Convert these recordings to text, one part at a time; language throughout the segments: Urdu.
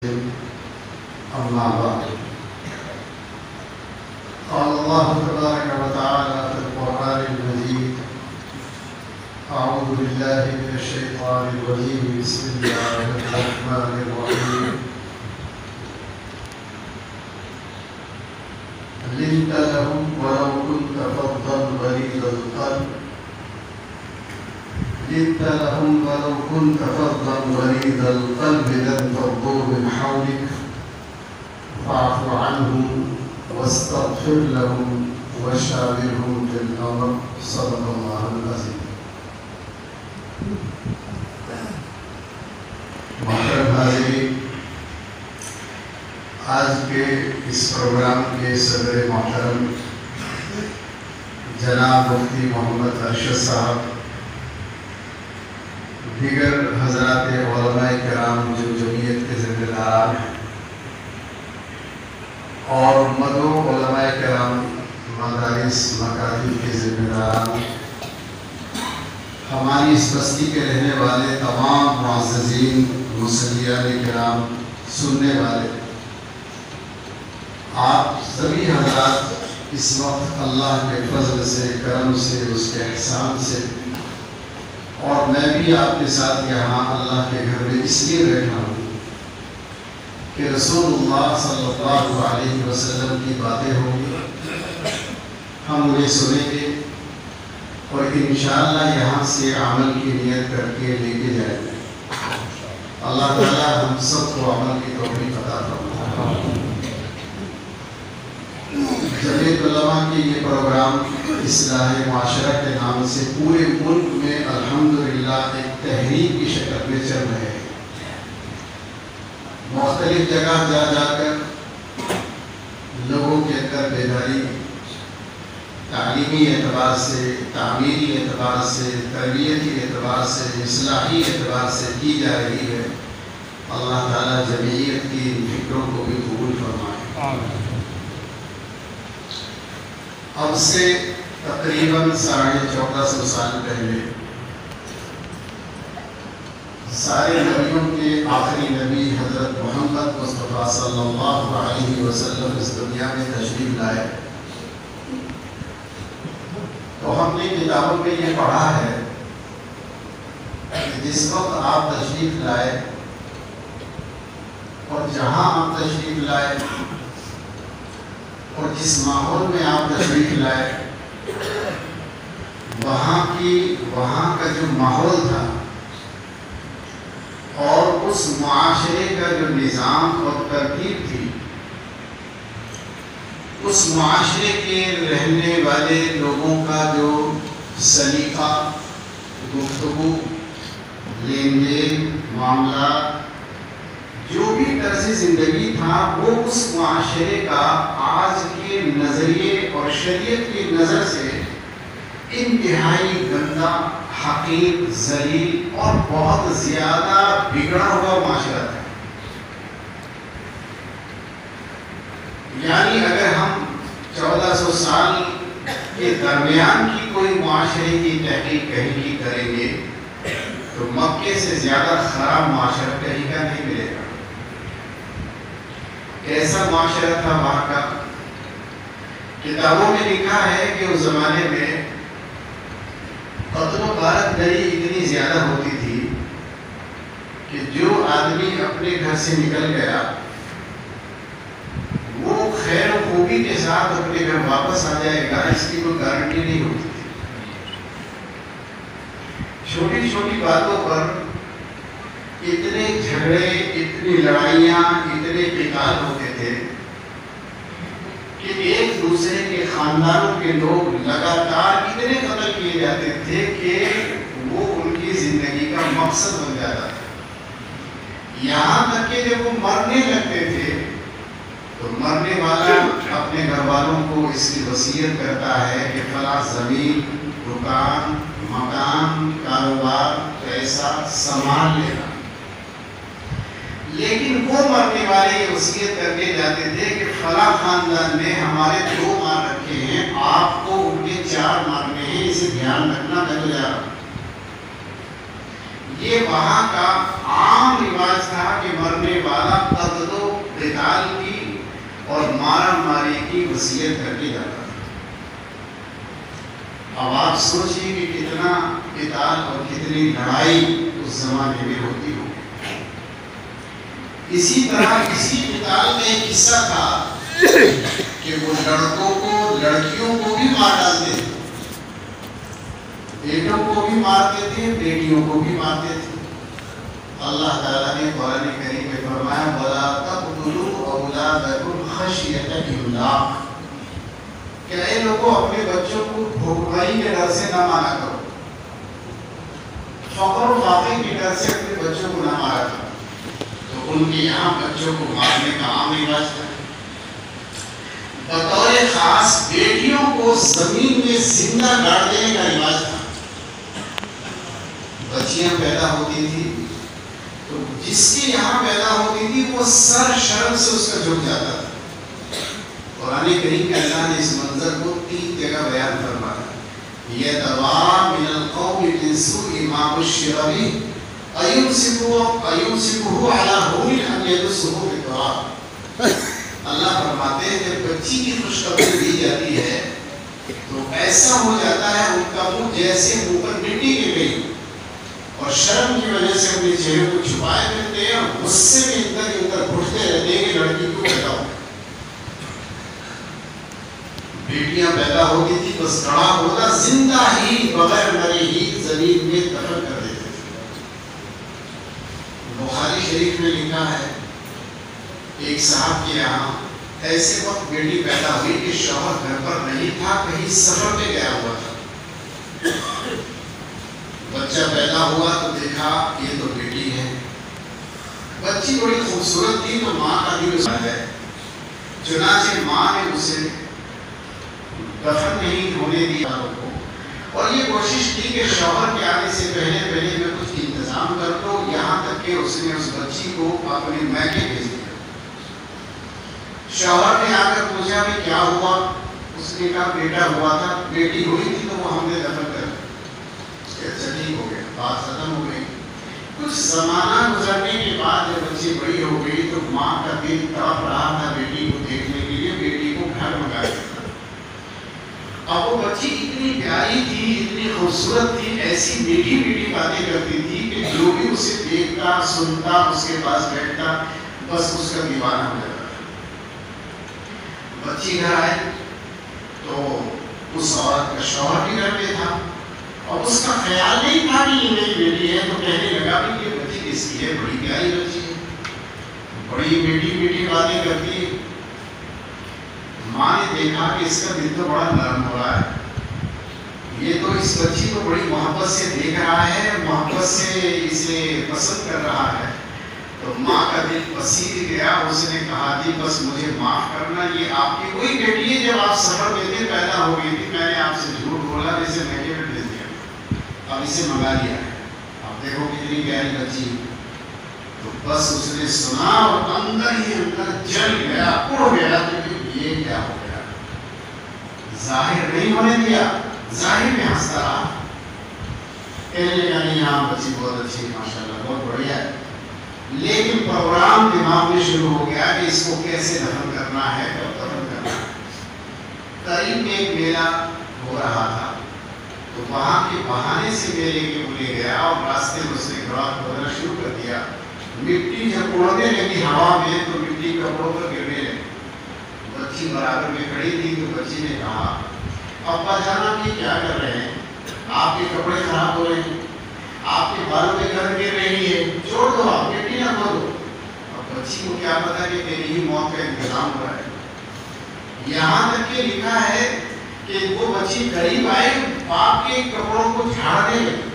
أما بعد قال الله تبارك وتعالى في القرآن المجيد أعوذ بالله من الشيطان الرجيم بسم الله الرحمن الرحيم لنت لهم ولو كنت فظا غليظ القلب لنت لهم ولو كنت فظا غليظ القلب لانفضوا من حولك فاعف عنهم واستغفر لهم وشاورهم في الأمر صدق الله العظيم. محترم حاضرین، آج کے اس پروگرام کے صدر محترم جناب مفتی محمد ارشد صاحب، دیگر حضرات علماء کرام جو جمعیت کے ذمہ داران ہیں، اور مدعو علماء کرام مدارس مکاتب کے ذمہ داران، ہماری اس بستی کے رہنے والے تمام معززین مصلیان کرام، سننے والے، آپ سبھی حضرات اس وقت اللہ کے فضل سے، کرم سے، اس کے احسان سے، اور میں بھی آپ کے ساتھ یہاں اللہ کے گھر میں اس لیے بیٹھا ہوں کہ رسول اللہ صلی اللہ علیہ وسلم کی باتیں ہوں گی، ہم انہیں سنیں گے اور انشاءاللہ یہاں سے عمل کی نیت کر کے لے کے جائیں گے۔ اللہ تعالیٰ ہم سب کو عمل کی توفیق عطا فرمائے۔ جمعیت علماء کے یہ پروگرام اصلاح معاشرہ کے نام سے پورے ملک میں الحمدللہ ایک تحریک کی شکل میں چل رہے ہیں۔ مختلف جگہ جا جا کر لوگوں کے اندر بیداری تعلیمی اعتبار سے، تعمیری اعتبار سے، تربیتی اعتبار سے، اصلاحی اعتبار سے کی جا رہی ہے۔ اللہ تعالیٰ جمعیت کی ان فکروں کو بھی قبول فرمائے۔ اب سے تقریباً 1450 سال پہلے سارے نبیوں کے آخری نبی حضرت محمد مصطفیٰ صلی اللہ علیہ وسلم اس دنیا میں تشریف لائے، تو ہم نے کتابوں میں یہ پڑھا ہے کہ جس وقت آپ تشریف لائے اور جہاں آپ تشریف لائے اور جس ماحول میں آپ تشریف لائے، وہاں کا جو ماحول تھا اور اس معاشرے کا جو نظام اور ترتیب تھی، اس معاشرے کے رہنے والے لوگوں کا جو سلیقہ، گفتگو، لین دین، معاملات، جو بھی طرز زندگی تھا، وہ اس معاشرے کا آج کے نظریے اور شریعت کی نظر سے انتہائی گندا، حقیر، ذلیل اور بہت زیادہ بگڑا ہوا معاشرہ تھا۔ یعنی اگر ہم 1400 سال کے درمیان کی کوئی معاشرے کی تحقیق کہیں کی کریں گے تو مکے سے زیادہ خراب معاشرہ کہیں کا نہیں ملے گا۔ کیسا معاشرہ تھا وہاں کا؟ کتابوں میں لکھا ہے کہ اس زمانے میں قتل و غارت گری اتنی زیادہ ہوتی تھی کہ جو آدمی اپنے گھر سے نکل گیا وہ خیر و خوبی کے ساتھ اپنے گھر واپس آ جائے گا، اس کی کوئی گارنٹی نہیں ہوتی تھی۔ چھوٹی چھوٹی باتوں پر اتنے جھگڑے، اتنی لڑائیاں، اتنے قتال ہوتے تھے کہ ایک دوسرے کے خاندانوں کے لوگ لگاتار اتنے قتل کیے جاتے تھے کہ وہ ان کی زندگی کا مقصد بن جاتا تھا۔ یہاں تک کہ جب وہ مرنے لگتے تھے تو مرنے والا اپنے گھر والوں کو اس کی وصیت کرتا ہے کہ فلاں زمین، دکان، مکان، کاروبار، پیسہ سنبھال لینا، لیکن وہ مرنے والے یہ وصیت کر کے جاتے تھے کہ فلاں خاندان نے ہمارے 2 مار رکھے ہیں، آپ کو ان کے 4 مارنے ہیں، اسے دھیان رکھنا، میں تو جا رہا ہوں۔ یہ وہاں کا عام رواج تھا کہ مرنے والا وصیت کر کے جاتا تھا۔ اب آپ سوچیے کہ کتنا قتال اور کتنی لڑائی اس زمانے میں ہوتی ہو۔ اسی طرح اسی قتال میں ایک قصہ تھا کہ وہ لڑکوں کو لڑکیوں کو بھی مار ڈالتے تھے، بیٹوں کو بھی مارتے تھے، بیٹیوں کو بھی مارتے تھے۔ اللہ تعالیٰ نے قرآن کریم میں فرمایا وَلَا تَقْتُلُوا أَوْلَادَكُمْ خَشْيَةَ إِمْلَاقٍ کہ اے لوگوں اپنے بچوں کو بھوکمری کے ڈر سے نہ مارا کرو، فقر و فاقے کے ڈر سے اپنے بچوں کو نہ مارا کرو۔ تو ان کے یہاں بچوں کو مارنے کا عام رواج تھا۔ بطور خاص بیٹیوں کو زمین میں زندہ گاڑ دینے کا رواج تھا۔ بچیاں پیدا ہوتی تھی تو جس کے یہاں پیدا ہوتی تھی وہ سر شرم سے اس کا جھک جاتا تھا۔ قرآن کریم کے اللہ نے اس منظر کو 3 جگہ بیان فرمایا، یَتَوَارَىٰ مِنَ الْقَوْمِ مِن سُوءِ مَا بُشِّرَ بِهِ أَيُمْسِكُهُ عَلَىٰ هُونٍ أَمْ يَدُسُّهُ فِي التُّرَابِ۔ اللہ فرماتے ہیں جب بچی کی خوشخبری دی جاتی ہے تو ایسا ہو جاتا ہے ان کا منہ جیسے منہ پر مٹی گر گئی، اور شرم کی وجہ سے اپنے چہرے کو چھپائے رہتے ہیں اور غصے میں ادھر گھٹتے رہتے ہیں کہ لڑکی کو پیدا ہو۔ بیٹیاں پیدا ہوتی تھی بس گڑھا ہوتا زندہ ہی بغیر مرے ہی زمین میں دفن کر دیتے تھے۔ بخاری شریف میں لکھا ہے ایک صاحب کے یہاں ایسے وقت بیٹی پیدا ہوئی کہ شوہر گھر پر نہیں تھا، کہیں سفر میں گیا ہوا تھا۔ بچہ پیدا ہوا تو دیکھا یہ تو بیٹی ہے، بچی بڑی خوبصورت تھی تو ماں کا دل اس ہے، چنانچہ ماں نے اسے دفن نہیں ہونے دیا اور یہ کوشش کی کہ شوہر کے آنے سے پہلے میں کچھ انتظام کر دو، یہاں تک کہ اس نے اس بچی کو اپنے میکے بھیج دیا۔ شوہر نے آ کر پوچھا کہ کیا ہوا؟ اس نے کہا بیٹا ہوا تھا، بیٹی ہوئی تھی تو وہ ہم نے دفن کر دیا۔ اچھا ٹھیک ہو گیا، بات ختم ہو گئی۔ کچھ زمانہ گزرنے کے بعد جب بچی بڑی ہو گئی تو ماں کا دل تڑپ رہا تھا بیٹی کو دیکھنے کے لیے، بیٹی کو گھر منگا دیا۔ اب وہ بچی اتنی پیاری تھی، اتنی خوبصورت تھی، ایسی میٹھی میٹھی باتیں کرتی تھی کہ جو بھی اسے دیکھتا سنتا اس کے پاس بیٹھتا بس اس کا دیوانہ ہو جاتا۔ بچی گھر آئے تو اس عورت کا شوہر بھی گھر پہ تھا اور اس کا خیال نہیں تھا کہ یہ میری بیٹی ہے، تو کہنے لگا کہ یہ بچی کس کی ہے؟ بڑی پیاری بچی ہے، بڑی میٹھی میٹھی باتیں کرتی ہے۔ ماں نے دیکھا کہ اس کا دل تو بڑا نرم ہو رہا ہے، یہ تو اس بچی کو بڑی محبت سے دیکھ رہا ہے، محبت سے اسے پسند کر رہا ہے، تو ماں کا دل پسند گیا۔ اس نے کہا جی بس مجھے معاف کرنا، یہ آپ کی کوئی بیٹی ہے، جب آپ سفر میں تھے پیدا ہو گئی تھی، میں نے آپ سے جھوٹ بولا، اسے میکے میں بھیج دیا، اب اسے منگا لیا ہے، اب دیکھو کتنی پیاری بچی۔ تو بس اس نے سنا اور اندر ہی اندر جل گیا، اڑ گیا کہ یہ کیا ہو گیا، ظاہر نہیں ہونے دیا، ظاہر میں ہنستا رہا، کہنے لگا نہیں ہاں بچی بہت اچھی ماشاءاللہ بہت بڑھیا ہے، لیکن پروگرام دماغ میں شروع ہو گیا کہ اس کو کیسے دفن کرنا ہے، کب دفن کرنا ہے۔ قریب میں ایک میلہ ہو رہا تھا تو وہاں کے بہانے سے میلے کے بلے گیا اور راستے میں اس نے گڑا کھودنا شروع کر دیا۔ مٹی جب اڑنے لگی ہوا میں تو مٹی کپڑوں پر گرنے لگی۔ بچی برابر میں کھڑی تھی تو بچی نے کہا ابا جان آپ یہ کیا کر رہے ہیں؟ آپ کے کپڑے خراب ہو رہے ہیں، آپ کے بالوں میں گرد گر رہی ہے، چھوڑ دو، آپ مٹی نہ کھودو۔ اب بچی کو کیا پتا کہ تیری ہی موت کا انتظام ہو رہا ہے۔ یہاں تک کہ لکھا ہے کہ وہ بچی قریب آئے باپ کے کپڑوں کو جھاڑنے لگی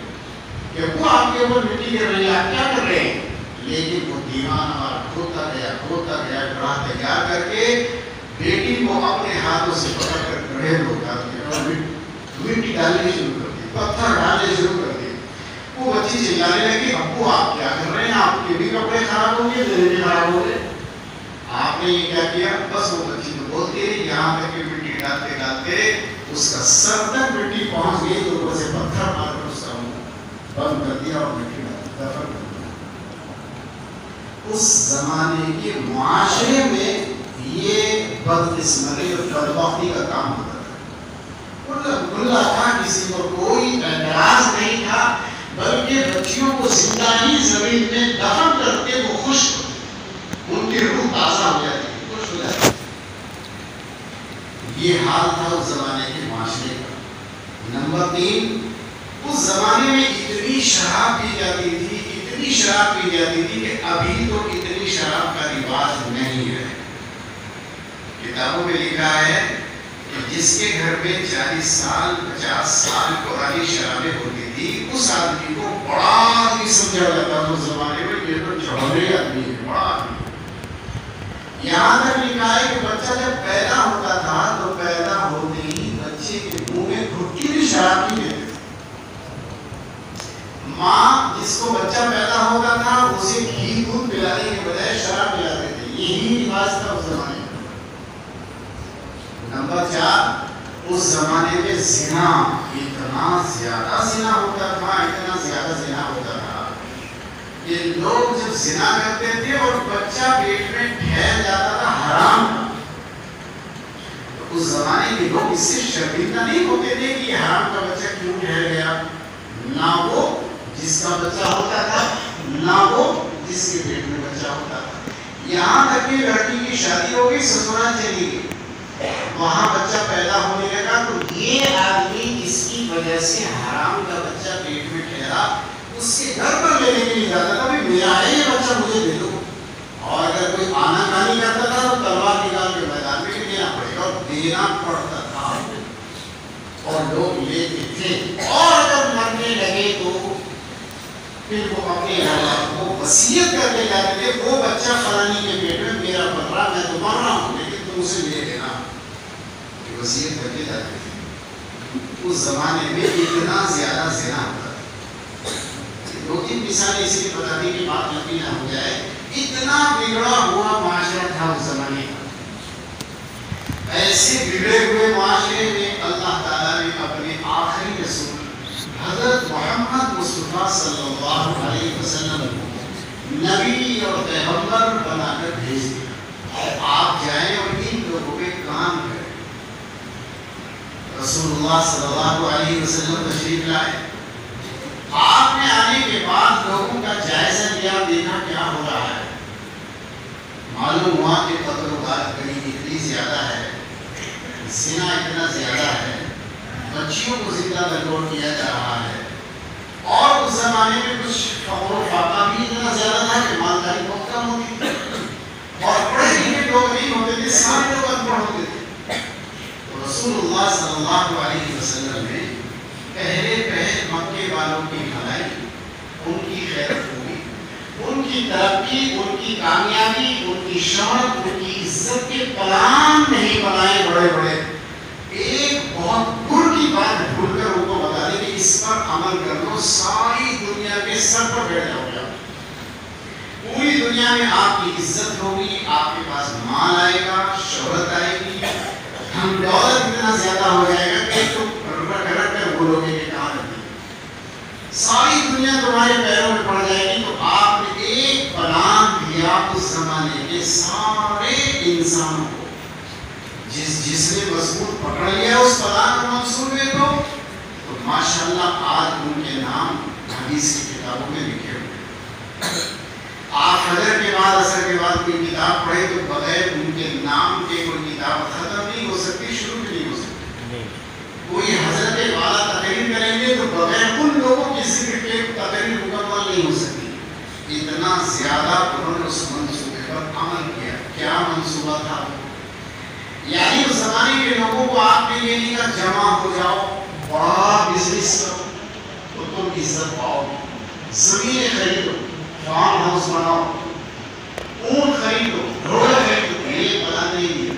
کہ وہ آپ کے اوپر مٹی گر رہی ہے، آپ کیا کر رہے ہیں؟ لیکن وہ دیوانہ اور کھوتا گیا گڑھا تیار کر کے بیٹی کو اپنے ہاتھوں سے پکڑ کر گڑھے میں اتار دیا اور مٹی ڈالنے شروع کر دی، پتھر ڈالنے شروع کر دی۔ وہ بچی چلانے لگی ابو آپ کیا کر رہے ہیں؟ آپ کے بھی کپڑے خراب ہوں گے، میرے بھی خراب ہو گئے، آپ نے یہ کیا کیا؟ بس وہ بچی تو بولتی رہی، یہاں تک کہ مٹی ڈالتے ڈالتے اس کا سر تک مٹی پہنچ گئی تو اوپر سے پتھر مار کر اس کا منہ بند کر دیا اور مٹی ڈال دفن کر دیا۔ اس زمانے کے معاشرے میں یہ بدقسمتی اور بدبختی کا کام ہوتا تھا۔ کھلا تھا، کسی کو کوئی اعتراض نہیں تھا، بلکہ بچیوں کو زندہ ہی زمین میں دفن کر کے وہ خوش ہوتے، ان کی روح تازہ ہو جاتی، خوش ہو جاتی۔ یہ حال تھا اس زمانے کے معاشرے کا۔ نمبر 3، اس زمانے میں اتنی شراب پی جاتی تھی، اتنی شراب پی جاتی تھی کہ ابھی تو اتنی شراب کا رواج نہیں ہے۔ کتابوں میں لکھا ہے کہ جس کے گھر میں 40 سال 50 سال پرانی شرابیں ہوتی تھی، اس آدمی کو بڑا آدمی سمجھا جاتا تھا اس زمانے میں، یہ تو جھوڑے آدمی ہے، بڑا آدمی۔ یہاں تک لکھا ہے کہ بچہ جب پیدا ہوتا تھا تو پیدا ہوتے ہی بچے کے منہ میں گھٹی بھی شراب کی دیتے تھے۔ ماں جس کو بچہ پیدا ہوتا تھا اسے گھی دودھ پلانے کے بجائے شراب پلاتے تھے، یہی رواج تھا اس زمانے میں۔ نمبر 4، اس زمانے میں زنا، اتنا زیادہ زنا ہوتا تھا، اتنا زیادہ زنا ہوتا تھا کہ لوگ جب زنا کرتے تھے اور بچہ پیٹ میں ٹھہر جاتا تھا حرام کا، تو اس زمانے کے لوگ اس سے شرمندہ نہیں ہوتے تھے کہ یہ حرام کا بچہ کیوں ٹھہر گیا، نہ وہ جس کا بچہ ہوتا تھا، نہ وہ جس کے پیٹ میں بچہ ہوتا تھا۔ یہاں تک کہ لڑکی کی شادی ہو گئی، سسرال چلی گئی، وہاں بچہ پیدا ہونے لگا تو یہ آدمی جس کی وجہ سے حرام کا بچہ پیٹ میں ٹھہرا، اس کے گھر پر لینے کے لیے جاتا تھا، بھی میرا ہے یہ بچہ، مجھے دے دو۔ اور اگر کوئی آنا کانی کرتا تھا تو تلوار نکال کے میدان میں دینا پڑے گا، اور دینا پڑتا تھا، اور لوگ لیتے تھے۔ اور اگر مرنے لگے تو پھر وہ اپنے گھر والوں کو وصیت کر کے جاتے تھے، وہ بچہ فلانی کے پیٹ میں میرا پل رہا، میں تو مر رہا ہوں لیکن تم اسے لے لینا، یہ وصیت کر کے جاتے تھے۔ اس زمانے میں اتنا زیادہ زنا ہوتا تھا۔ 2-3 مثالیں اسی لیے بتا دی کہ بات لمبی نہ ہو جائے۔ اتنا بگڑا ہوا معاشرہ تھا اس زمانے کا۔ ایسے بگڑے ہوئے معاشرے میں اللہ تعالیٰ نے اپنے آخری رسول حضرت محمد مصطفیٰ صلی اللہ علیہ وسلم کو نبی اور پیغمبر بنا کر بھیج دیا، آپ جائیں اور ان لوگوں پہ کام کریں۔ رسول اللہ صلی اللہ علیہ وسلم تشریف لائے، آپ نے آنے کے بعد لوگوں کا جائزہ لیا، دیکھا کیا ہو رہا ہے۔ معلوم ہوا کہ قتل و غارت کہیں اتنی زیادہ ہے، زنا اتنا زیادہ ہے، بچیوں کو زندہ درگور کیا جا رہا ہے، اور اس زمانے میں کچھ فقر و فاقہ بھی اتنا زیادہ تھا کہ مالداری بہت کم ہوتی تھی، اور پڑھے لکھے لوگ نہیں ہوتے تھے، سارے لوگ ان پڑھ ہوتے تھے۔ تو رسول اللہ صلی اللہ علیہ وسلم نے پہلے مکے والوں کی بھلائی، ان کی خیر خوبی، ان کی ترقی، ان کی کامیابی، ان کی شہرت، ان کی عزت کے پلان نہیں بنائے بڑے بڑے، ایک بہت گر کی بات بھول کر ان کو بتا دیں کہ اس پر عمل کر لو، ساری دنیا کے سر پر بیٹھ جاؤ گے، پوری دنیا میں آپ کی عزت ہوگی، آپ کے پاس مال آئے گا، شہرت آئے گی، ہم دولت اتنا زیادہ ہو جائے گا کہ تم رٹ کر بولو گے کہ کہاں رہتے ہیں، ساری دنیا تمہارے پیروں میں پڑ جائے گی۔ تو آپ نے ایک پلان دیا اس زمانے کے سارے انسانوں کو، جس نے مضبوط پکڑ لیا اس پلان اور منصوبے کو، تو ماشاءاللہ آج ان کے نام حدیث کی کتابوں میں لکھے ہوئے۔ آپ فجر کے بعد عصر کے بعد کوئی کتاب پڑھے تو بغیر ان کے نام کے کوئی کتاب ختم نہیں ہو سکتی، شروع بھی نہیں ہو سکتی۔ کوئی حضرت والا تقریر کریں گے تو بغیر ان لوگوں کی ذکر کے تقریر مکمل نہیں ہو سکتی۔ اتنا زیادہ انہوں نے اس منصوبے پر عمل کیا۔ کیا منصوبہ تھا؟ یعنی اس زمانے کے لوگوں کو آپ نے یہ نہیں کہا جمع ہو جاؤ، بڑا بزنس کرو تو تم عزت پاؤ گے، زمینیں خریدو، فارم ہاؤس بناؤ، اونٹ خریدو، گھوڑے خریدو، یہ پلان نہیں دیا۔